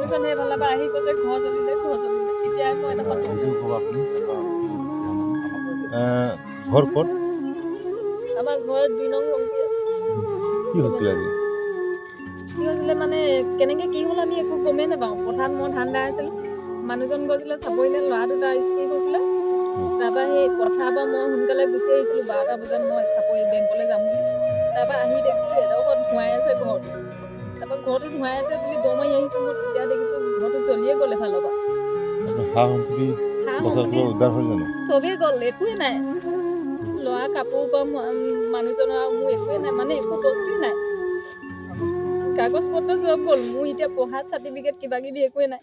তাৰপিছত সেইফালৰ পৰা আহি কৈছে ঘৰ জ্বলিলে তেতিয়া মই এটা কথা ঘৰ ক'ত আমাৰ ঘৰত 2 নং ৰংপিয়া কি হৈছিলে আজি কি হৈছিলে মানে কেনেকৈ কি হ'ল আমি একো গমেই নাপাওঁ পথাৰত মই ধান দাই আছিলোঁ মানুহজন গৈছিলে চাপৰিলে ল'ৰা দুটা স্কুল গৈছিলে তাৰপৰা সেই পথাৰৰ পৰা মই সোনকালে গুচি আহিছিলোঁ 12টা বজাত মই চাপৰি বেংকলৈ যাম বুলি তাৰপৰা আহি দেখিছোঁ এডোখৰত ধোঁৱাই আছে ঘৰটো তাৰপৰা ঘৰটো ধোঁৱাই আছে বুলি দৌৰ মাৰি আহিছোঁ মই তেতিয়া দেখিছোঁ ঘৰটো জ্বলিয়ে গ'ল এফালৰ পৰা চবেই গ'ল একোৱেই নাই ল'ৰা কাপোৰ পৰা মানুহজনৰ আৰু মোৰ একোৱেই নাই মানে একো বস্তুৱেই নাই কাগজ পত্ৰ চব গ'ল মোৰ এতিয়া পঢ়া চাৰ্টিফিকেট কিবা কিবি একোৱেই নাই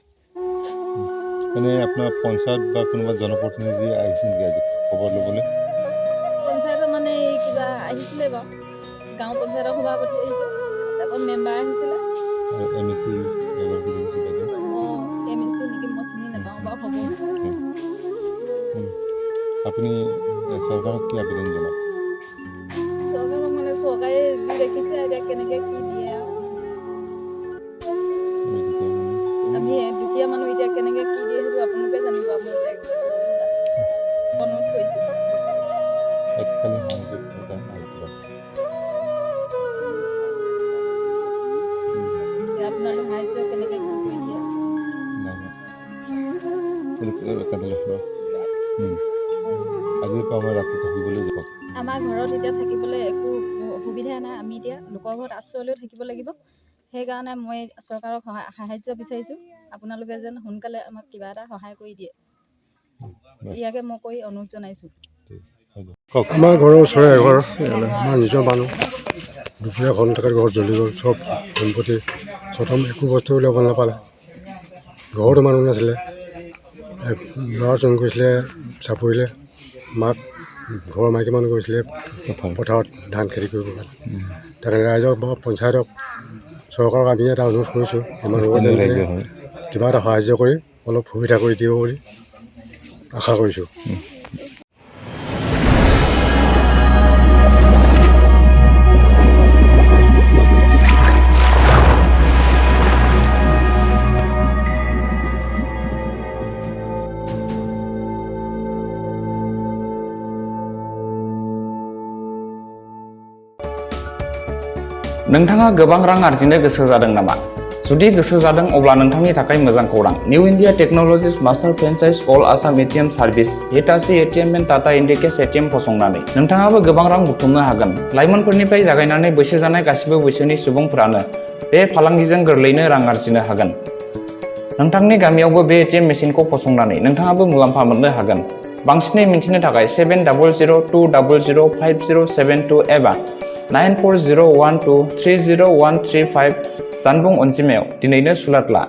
মানে আপোনাৰ পঞ্চায়ত বা কোনোবা জনপ্ৰতিনিধি আহিছে নেকি আজি খবৰ ল'বলৈ পঞ্চায়তৰ মানে এই কিবা আহিছিলে বাৰু গাঁও পঞ্চায়তৰ সভাপতি আহিছে তাৰপৰা মেম্বাৰ আহিছিলে MSC নেকি মই চিনি নাপাওঁ বাৰু হ'ব আপুনি চৰকাৰক কি আবেদন জনাব চৰকাৰক মানে চৰকাৰে যি দেখিছে এতিয়া কেনেকৈ কি দিয়ে আৰু আমি দুখীয়া মানুহ এতিয়া কেনেকৈ কি দিয়ে সেইটো আপোনালোকে জানিব মই এতিয়া অনুৰোধ কৰিছোঁ আপোনালোকে সাহায্য কেনেকৈ কি কৰি দিয়ে আমাৰ ঘৰত এতিয়া থাকিবলৈ একো সুবিধা নাই আমি এতিয়া লোকৰ ঘৰত আশ্ৰয় লৈ থাকিব লাগিব সেইকাৰণে মই চৰকাৰক সাহায্য বিচাৰিছোঁ আপোনালোকে যেন সোনকালে আমাক কিবা এটা সহায় কৰি দিয়ে ইয়াকে মই কৈ অনুৰোধ জনাইছোঁ আমাৰ ঘৰৰ ওচৰৰে এঘৰ আমাৰ নিজৰ মানুহ দুপৰীয়া ঘৰ থকা ঘৰত জ্বলি গ'ল চব সম্পত্তি প্ৰথম একো বস্তু উলিয়াব নাপালে ঘৰতো মানুহ নাছিলে ল'ৰা জন্ম কৰিছিলে চাপৰিলে মাক ঘৰৰ মাইকী মানুহ গৈছিলে পথাৰত ধান খেতি কৰিব তাকে ৰাইজক বা পঞ্চায়তক চৰকাৰক আমি এটা অনুৰোধ কৰিছোঁ মানুহক যেনে কিবা এটা সাহাৰ্য কৰি অলপ সুবিধা কৰি দিব বুলি আশা কৰিছোঁ नोंथाङा गोबां रां आर्जिनो गोसो जादों नामा? जुदि गोसो जादों अब्ला नोंथांनि थाखाय मोजां खौरां। New India technologies master franchise all Assam ATM service Hitachi ATM and Tata Indicash ATM फसंनानै नोंथाङाबो गोबां रां बुथुमनो हागोन। लाइमोनफोरनिफ्राय जागायनानै बैसो जानाय गासिबो बैसोनि सुबुंफोरानो बे फालांगिजों गोरलैनो रां आर्जिनो हागोन। नोंथांनि गामियावबो बे एटीएम मेसिनखौ फसंनानै नोंथाङाबो मुलाम्फा मोननो हागोन। बांसिनै मिथिनो थाखाय 7002005072 एबा 9401230135 जानबुं अनजिमायाव दिनैनो सुलाद ला।